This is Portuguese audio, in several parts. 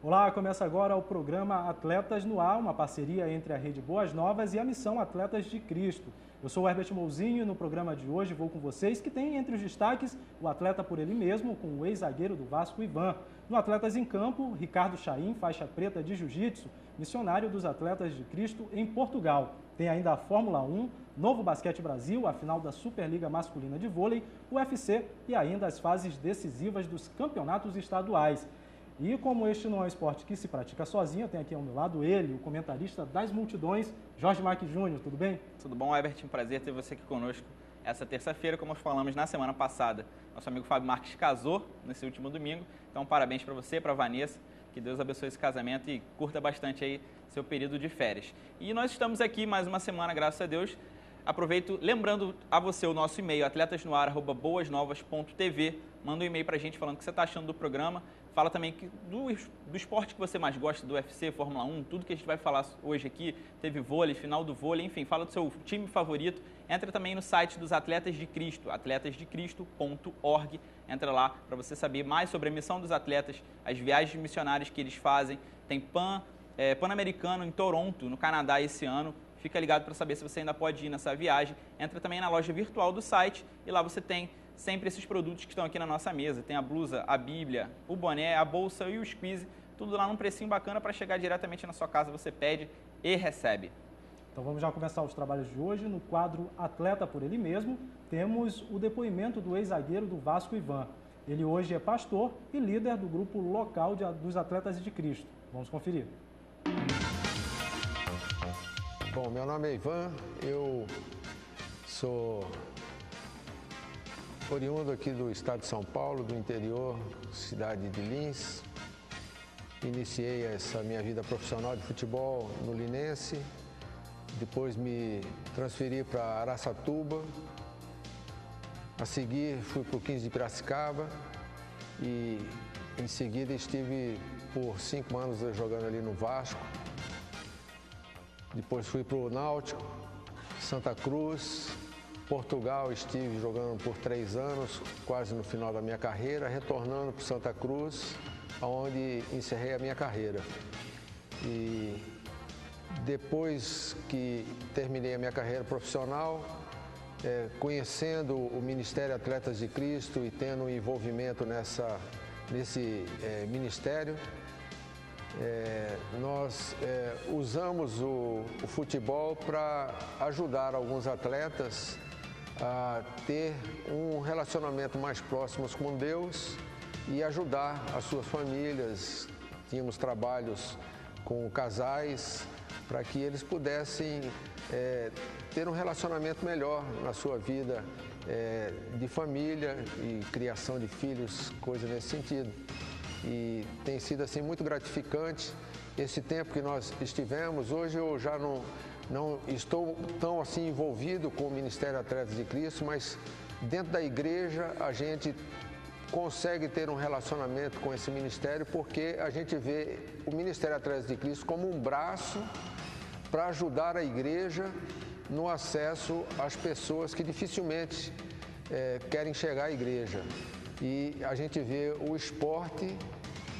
Olá, começa agora o programa Atletas no Ar, uma parceria entre a Rede Boas Novas e a Missão Atletas de Cristo. Eu sou o Herbert Mouzinho e no programa de hoje vou com vocês que tem entre os destaques o atleta por ele mesmo, com o ex-zagueiro do Vasco, Ivan. No Atletas em Campo, Ricardo Chaim, faixa preta de Jiu-Jitsu, missionário dos Atletas de Cristo em Portugal. Tem ainda a Fórmula 1, Novo Basquete Brasil, a final da Superliga Masculina de Vôlei, o UFC e ainda as fases decisivas dos campeonatos estaduais. E como este não é um esporte que se pratica sozinho, eu tenho aqui ao meu lado ele, o comentarista das multidões, Jorge Marques Júnior. Tudo bem? Tudo bom, Herbert? Um prazer ter você aqui conosco essa terça-feira, como nós falamos na semana passada. Nosso amigo Fábio Marques casou nesse último domingo, então parabéns para você, para a Vanessa, que Deus abençoe esse casamento e curta bastante aí seu período de férias. E nós estamos aqui mais uma semana, graças a Deus. Aproveito lembrando a você o nosso e-mail, atletasnoar@boasnovas.tv. Manda um e-mail para a gente falando o que você está achando do programa. Fala também do esporte que você mais gosta, do UFC, Fórmula 1, tudo que a gente vai falar hoje aqui. Teve vôlei, final do vôlei, enfim, fala do seu time favorito. Entra também no site dos Atletas de Cristo, atletasdecristo.org. Entra lá para você saber mais sobre a missão dos atletas, as viagens missionárias que eles fazem. Tem Pan-Americano em Toronto, no Canadá, esse ano. Fica ligado para saber se você ainda pode ir nessa viagem. Entra também na loja virtual do site e lá você tem sempre esses produtos que estão aqui na nossa mesa. Tem a blusa, a Bíblia, o boné, a bolsa e o squeeze. Tudo lá num precinho bacana para chegar diretamente na sua casa. Você pede e recebe. Então vamos já começar os trabalhos de hoje. No quadro Atleta por ele mesmo, temos o depoimento do ex-zagueiro do Vasco, Ivan. Ele hoje é pastor e líder do grupo local dos Atletas de Cristo. Vamos conferir. Bom, meu nome é Ivan, eu sou oriundo aqui do estado de São Paulo, do interior, cidade de Lins. Iniciei essa minha vida profissional de futebol no Linense, depois me transferi para Araçatuba, a seguir fui para o 15 de Piracicaba e em seguida estive por 5 anos jogando ali no Vasco. Depois fui para o Náutico, Santa Cruz, Portugal, estive jogando por 3 anos, quase no final da minha carreira, retornando para Santa Cruz, onde encerrei a minha carreira. E depois que terminei a minha carreira profissional, conhecendo o Ministério Atletas de Cristo e tendo um envolvimento nesse ministério, nós usamos o futebol para ajudar alguns atletas a ter um relacionamento mais próximo com Deus e ajudar as suas famílias. Tínhamos trabalhos com casais para que eles pudessem ter um relacionamento melhor na sua vida de família e criação de filhos, coisa nesse sentido. E tem sido assim muito gratificante esse tempo que nós estivemos. Hoje eu já não estou tão assim envolvido com o Ministério Atletas de Cristo, mas dentro da igreja a gente consegue ter um relacionamento com esse ministério porque a gente vê o Ministério Atletas de Cristo como um braço para ajudar a igreja no acesso às pessoas que dificilmente querem chegar à igreja. E a gente vê o esporte,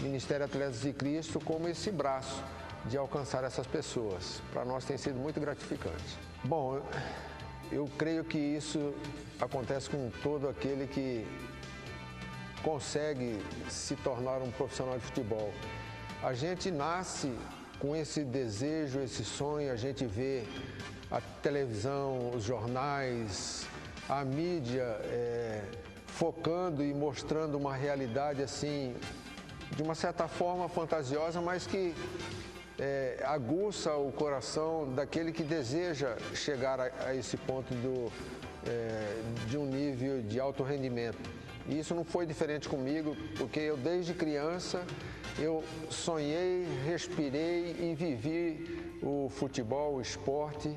Ministério Atletas de Cristo, como esse braço de alcançar essas pessoas. Para nós tem sido muito gratificante. Bom, eu creio que isso acontece com todo aquele que consegue se tornar um profissional de futebol. A gente nasce com esse desejo, esse sonho, a gente vê a televisão, os jornais, a mídia focando e mostrando uma realidade assim, de uma certa forma fantasiosa, mas que aguça o coração daquele que deseja chegar a esse ponto de um nível de alto rendimento. E isso não foi diferente comigo, porque eu desde criança eu sonhei, respirei e vivi o futebol, o esporte,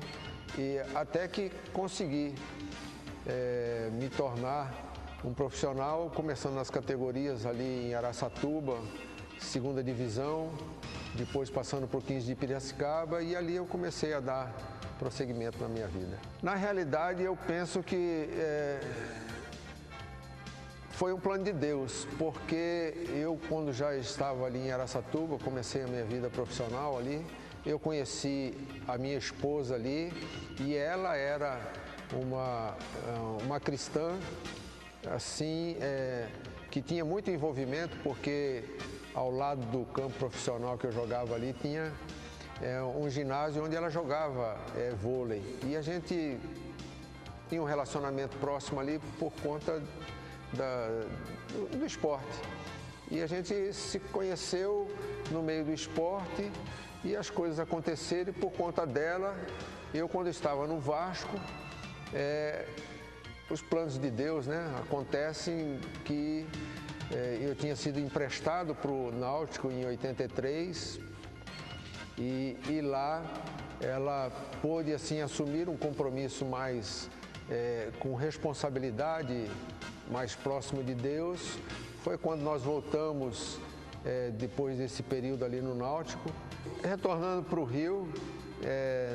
e até que consegui me tornar um profissional, começando nas categorias ali em Araçatuba, segunda divisão, depois passando por 15 de Piracicaba, e ali eu comecei a dar prosseguimento na minha vida. Na realidade, eu penso que foi um plano de Deus, porque eu, quando já estava ali em Araçatuba, comecei a minha vida profissional ali, eu conheci a minha esposa ali e ela era uma cristã, assim, que tinha muito envolvimento, porque ao lado do campo profissional que eu jogava ali tinha um ginásio onde ela jogava vôlei. E a gente tinha um relacionamento próximo ali por conta do esporte. E a gente se conheceu no meio do esporte e as coisas aconteceram e por conta dela, eu quando estava no Vasco, os planos de Deus, né, acontecem que eu tinha sido emprestado para o Náutico em 83 e lá ela pôde assim assumir um compromisso mais com responsabilidade, mais próximo de Deus. Foi quando nós voltamos depois desse período ali no Náutico. Retornando para o Rio,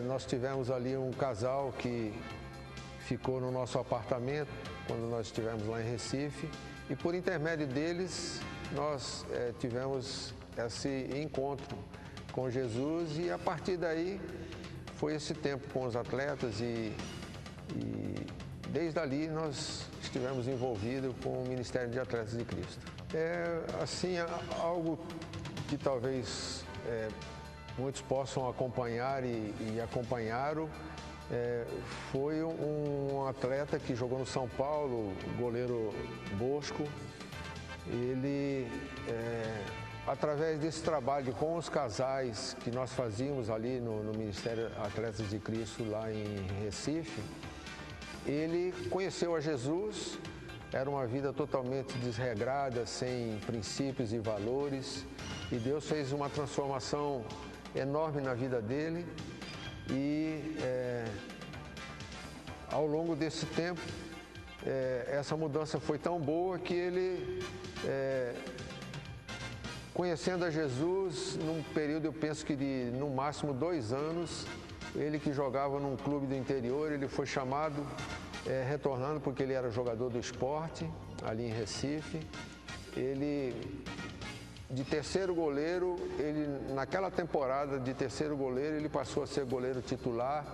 nós tivemos ali um casal que ficou no nosso apartamento quando nós estivemos lá em Recife e por intermédio deles nós tivemos esse encontro com Jesus e a partir daí foi esse tempo com os atletas e desde ali nós estivemos envolvidos com o Ministério de Atletas de Cristo. Assim, algo que talvez muitos possam acompanhar e acompanharam, foi um atleta que jogou no São Paulo, o goleiro Bosco. Ele, através desse trabalho com os casais que nós fazíamos ali no Ministério Atletas de Cristo, lá em Recife, ele conheceu a Jesus, era uma vida totalmente desregrada, sem princípios e valores, e Deus fez uma transformação enorme na vida dele e ao longo desse tempo essa mudança foi tão boa que ele, conhecendo a Jesus, num período eu penso que de no máximo 2 anos, ele que jogava num clube do interior, ele foi chamado, retornando porque ele era jogador do esporte ali em Recife. Ele, de terceiro goleiro, naquela temporada de terceiro goleiro, ele passou a ser goleiro titular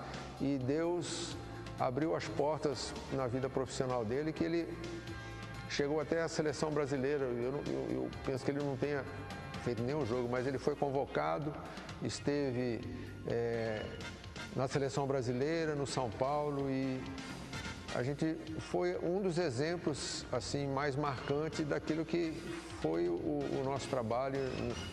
e Deus abriu as portas na vida profissional dele, que ele chegou até a seleção brasileira. Eu penso que ele não tenha feito nenhum jogo, mas ele foi convocado, esteve na seleção brasileira, no São Paulo, e a gente foi um dos exemplos assim mais marcantes daquilo que foi o nosso trabalho,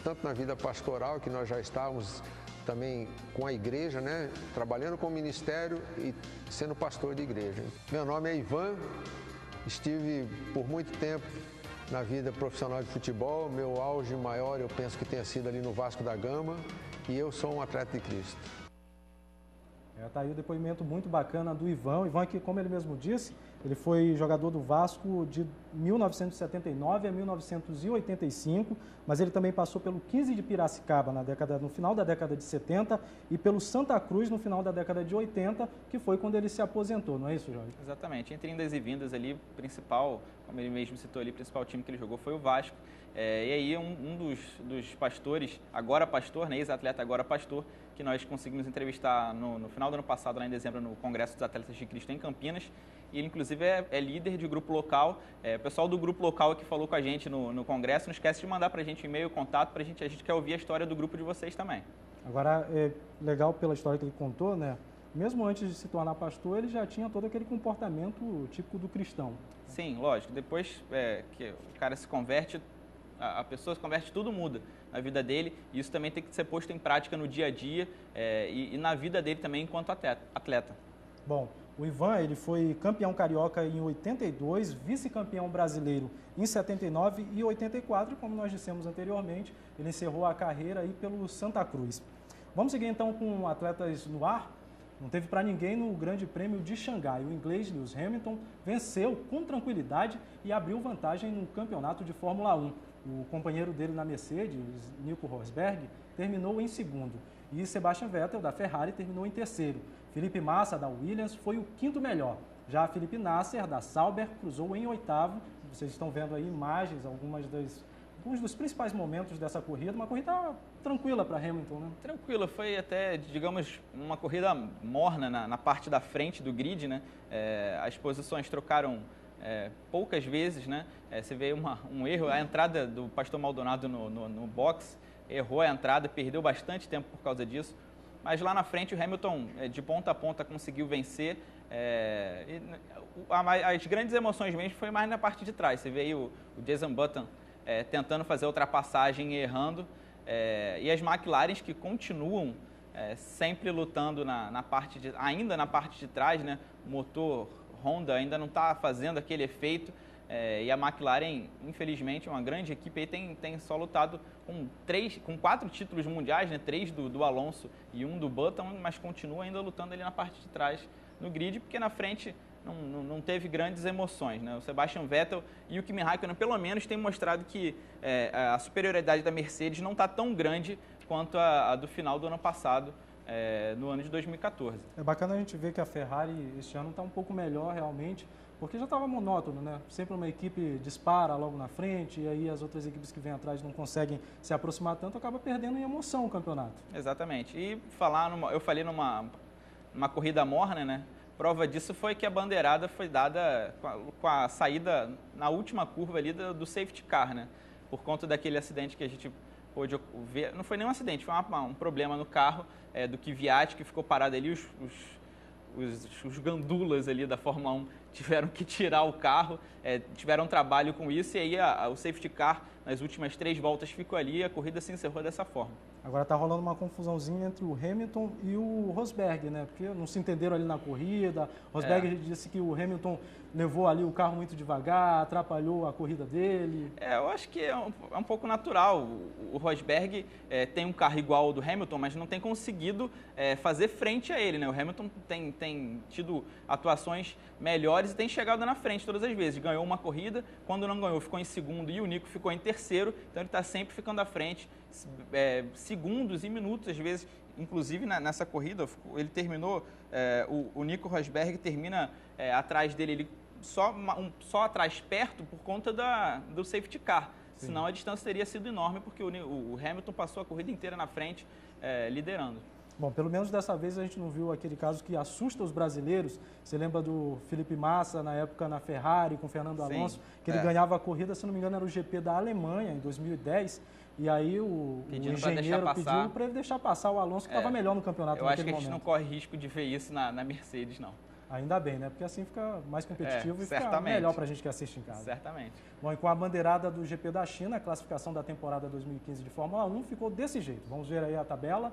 tanto na vida pastoral, que nós já estávamos também com a igreja, né, trabalhando com o ministério e sendo pastor de igreja. Meu nome é Ivan, estive por muito tempo na vida profissional de futebol, meu auge maior eu penso que tenha sido ali no Vasco da Gama, e eu sou um atleta de Cristo. Tá aí o depoimento muito bacana do Ivan. O Ivan, que, como ele mesmo disse, ele foi jogador do Vasco de 1979 a 1985, mas ele também passou pelo 15 de Piracicaba no final da década de 70 e pelo Santa Cruz no final da década de 80, que foi quando ele se aposentou, não é isso, Jorge? Exatamente. Entre indas e vindas ali, o principal, como ele mesmo citou ali, o principal time que ele jogou foi o Vasco. E aí um dos pastores, agora pastor, né, ex-atleta agora pastor, que nós conseguimos entrevistar no final do ano passado, lá em dezembro, no Congresso dos Atletas de Cristo em Campinas. E ele, inclusive, é líder de grupo local. O pessoal do grupo local que falou com a gente no Congresso, não esquece de mandar para a gente um e-mail, contato, a gente quer ouvir a história do grupo de vocês também. Agora, é legal pela história que ele contou, né? Mesmo antes de se tornar pastor, ele já tinha todo aquele comportamento típico do cristão. Sim, lógico. Depois que o cara se converte, a pessoa se converte, tudo muda na vida dele, e isso também tem que ser posto em prática no dia a dia e na vida dele também enquanto atleta. Bom, o Ivan, ele foi campeão carioca em 82, vice-campeão brasileiro em 79 e 84, como nós dissemos anteriormente, ele encerrou a carreira aí pelo Santa Cruz. Vamos seguir então com atletas no ar. Não teve para ninguém no Grande Prêmio de Xangai. O inglês Lewis Hamilton venceu com tranquilidade e abriu vantagem no campeonato de Fórmula 1. O companheiro dele na Mercedes, Nico Rosberg, terminou em segundo. E Sebastian Vettel, da Ferrari, terminou em terceiro. Felipe Massa, da Williams, foi o quinto melhor. Já Felipe Nasser, da Sauber, cruzou em oitavo, vocês estão vendo aí imagens, alguns dos principais momentos dessa corrida, uma corrida tranquila para Hamilton, né? Tranquila, foi até, digamos, uma corrida morna na parte da frente do grid, né? As posições trocaram poucas vezes, né? Você vê um erro, a entrada do Pastor Maldonado no box, errou a entrada, perdeu bastante tempo por causa disso, mas lá na frente o Hamilton, de ponta a ponta, conseguiu vencer. As grandes emoções mesmo foi mais na parte de trás, você vê aí o Jason Button tentando fazer a ultrapassagem e errando, e as McLarens que continuam sempre lutando ainda na parte de trás, né? O motor Honda ainda não está fazendo aquele efeito, e a McLaren, infelizmente, uma grande equipe, aí tem só lutado com 4 títulos mundiais, né? 3 do Alonso e 1 do Button, mas continua ainda lutando ali na parte de trás no grid, porque na frente não teve grandes emoções, né? O Sebastian Vettel e o Kimi Raikkonen, pelo menos, têm mostrado que a superioridade da Mercedes não está tão grande quanto a do final do ano passado, no ano de 2014. É bacana a gente ver que a Ferrari este ano está um pouco melhor realmente, porque já estava monótono, né? Sempre uma equipe dispara logo na frente e aí as outras equipes que vêm atrás não conseguem se aproximar tanto, acaba perdendo em emoção o campeonato. Exatamente. E eu falei numa corrida morna, né? Prova disso foi que a bandeirada foi dada com a saída na última curva ali do safety car, né? Por conta daquele acidente que a gente pôde ver. Não foi nenhum acidente, foi um problema no carro do Kvyat, que ficou parado ali. Os gandulas ali da Fórmula 1 tiveram que tirar o carro, tiveram um trabalho com isso, e aí o safety car, nas últimas 3 voltas, ficou ali e a corrida se encerrou dessa forma. Agora está rolando uma confusãozinha entre o Hamilton e o Rosberg, né? Porque não se entenderam ali na corrida. Rosberg disse que o Hamilton levou ali o carro muito devagar, atrapalhou a corrida dele. Eu acho que é um pouco natural. O Rosberg tem um carro igual ao do Hamilton, mas não tem conseguido fazer frente a ele, né? O Hamilton tem tido atuações melhores e tem chegado na frente todas as vezes. Ganhou uma corrida, quando não ganhou ficou em segundo e o Nico ficou em terceiro, então ele está sempre ficando à frente, segundos e minutos, às vezes. Inclusive nessa corrida, ele terminou, o Nico Rosberg termina atrás dele, ele só atrás perto por conta do safety car. Sim. Senão a distância teria sido enorme, porque o Hamilton passou a corrida inteira na frente, liderando. Bom, pelo menos dessa vez a gente não viu aquele caso que assusta os brasileiros. Você lembra do Felipe Massa, na época na Ferrari, com o Fernando Alonso, que ele ganhava a corrida, se não me engano, era o GP da Alemanha, em 2010. E aí o engenheiro pediu para ele deixar passar o Alonso, que estava melhor no campeonato naquele momento. Eu acho que a gente não corre risco de ver isso na Mercedes, não. Ainda bem, né? Porque assim fica mais competitivo e fica melhor para a gente que assiste em casa. Certamente. Bom, e com a bandeirada do GP da China, a classificação da temporada 2015 de Fórmula 1 ficou desse jeito. Vamos ver aí a tabela.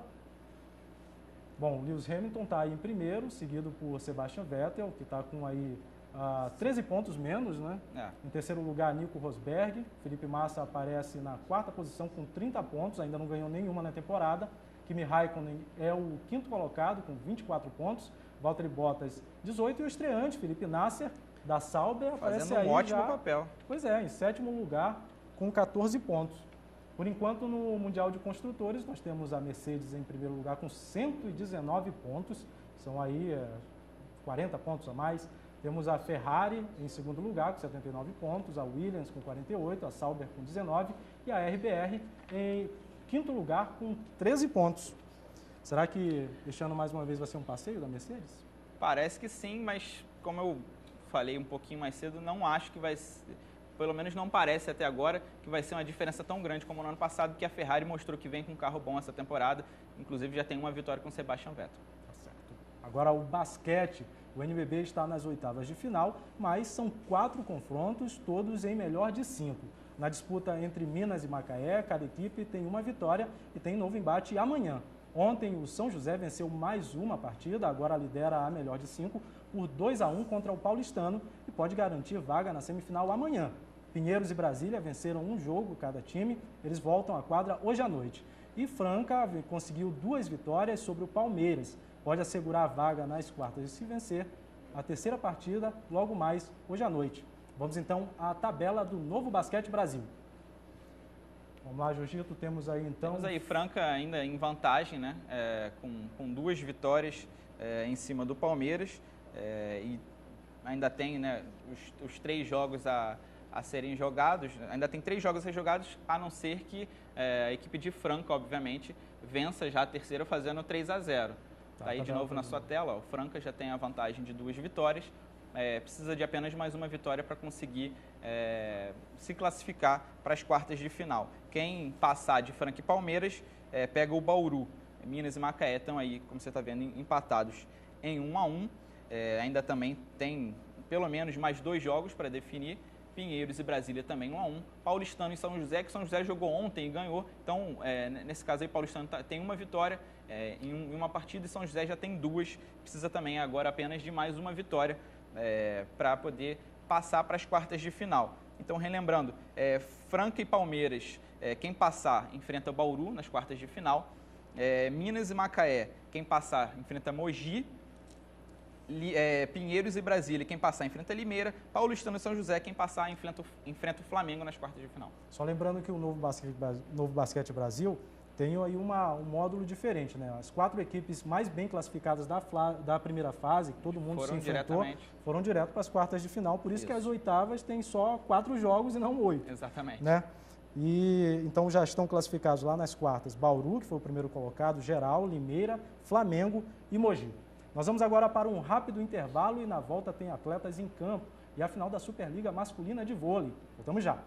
Bom, Lewis Hamilton está aí em primeiro, seguido por Sebastian Vettel, que está com aí 13 pontos menos, né? Em terceiro lugar, Nico Rosberg. Felipe Massa aparece na 4ª posição com 30 pontos, ainda não ganhou nenhuma na temporada. Kimi Raikkonen é o 5º colocado com 24 pontos. Valtteri Bottas, 18. E o estreante, Felipe Nasser, da Sauber, aparece fazendo aí um ótimo papel. Pois é, em 7º lugar com 14 pontos. Por enquanto, no Mundial de Construtores, nós temos a Mercedes em primeiro lugar com 119 pontos. São aí 40 pontos a mais. Temos a Ferrari em segundo lugar com 79 pontos, a Williams com 48, a Sauber com 19 e a RBR em 5º lugar com 13 pontos. Será que este ano mais uma vez vai ser um passeio da Mercedes? Parece que sim, mas como eu falei um pouquinho mais cedo, não acho que vai ser, pelo menos não parece até agora, que vai ser uma diferença tão grande como no ano passado, que a Ferrari mostrou que vem com um carro bom essa temporada, inclusive já tem uma vitória com o Sebastian Vettel. Tá certo. Agora o basquete, o NBB está nas 8ª de final, mas são 4 confrontos, todos em melhor de 5. Na disputa entre Minas e Macaé, cada equipe tem uma vitória e tem novo embate amanhã. Ontem o São José venceu mais uma partida, agora lidera a melhor de 5 por 2-1 contra o Paulistano e pode garantir vaga na semifinal amanhã. Pinheiros e Brasília venceram um jogo cada time, eles voltam à quadra hoje à noite. E Franca conseguiu 2 vitórias sobre o Palmeiras, pode assegurar a vaga nas quartas e se vencer a 3ª partida logo mais hoje à noite. Vamos então à tabela do Novo Basquete Brasil. Vamos lá, Jojito, temos aí então... Temos aí Franca ainda em vantagem, né? Com 2 vitórias em cima do Palmeiras e ainda tem, né, os 3 jogos a a serem jogados. Ainda tem 3 jogos a ser jogados, a não ser que a equipe de Franca, obviamente, vença já a terceira fazendo 3-0. Tá aí de novo na sua tela, ó, o Franca já tem a vantagem de 2 vitórias, precisa de apenas mais uma vitória para conseguir se classificar para as quartas de final. Quem passar de Franca e Palmeiras pega o Bauru. Minas e Macaé estão aí, como você está vendo, empatados em 1-1. Ainda também tem pelo menos mais 2 jogos para definir. Pinheiros e Brasília também 1-1. Paulistano e São José, que São José jogou ontem e ganhou. Então, nesse caso aí, Paulistano tem uma vitória em uma partida e São José já tem 2. Precisa também agora apenas de mais uma vitória para poder passar para as quartas de final. Então, relembrando, Franca e Palmeiras, quem passar enfrenta Bauru nas quartas de final. Minas e Macaé, quem passar enfrenta Mogi. Pinheiros e Brasília, quem passar enfrenta Limeira. Paulistano e São José, quem passar enfrenta o Flamengo nas quartas de final. Só lembrando que o Novo Basquete Brasil tem aí um módulo diferente, né? As 4 equipes mais bem classificadas da primeira fase, que todo mundo se enfrentou, foram direto para as quartas de final, por isso que as oitavas têm só 4 jogos e não 8. Exatamente. Né? E então já estão classificados lá nas quartas Bauru, que foi o primeiro colocado, Geral, Limeira, Flamengo e Mogi. Nós vamos agora para um rápido intervalo e na volta tem atletas em campo e a final da Superliga Masculina de Vôlei. Voltamos já.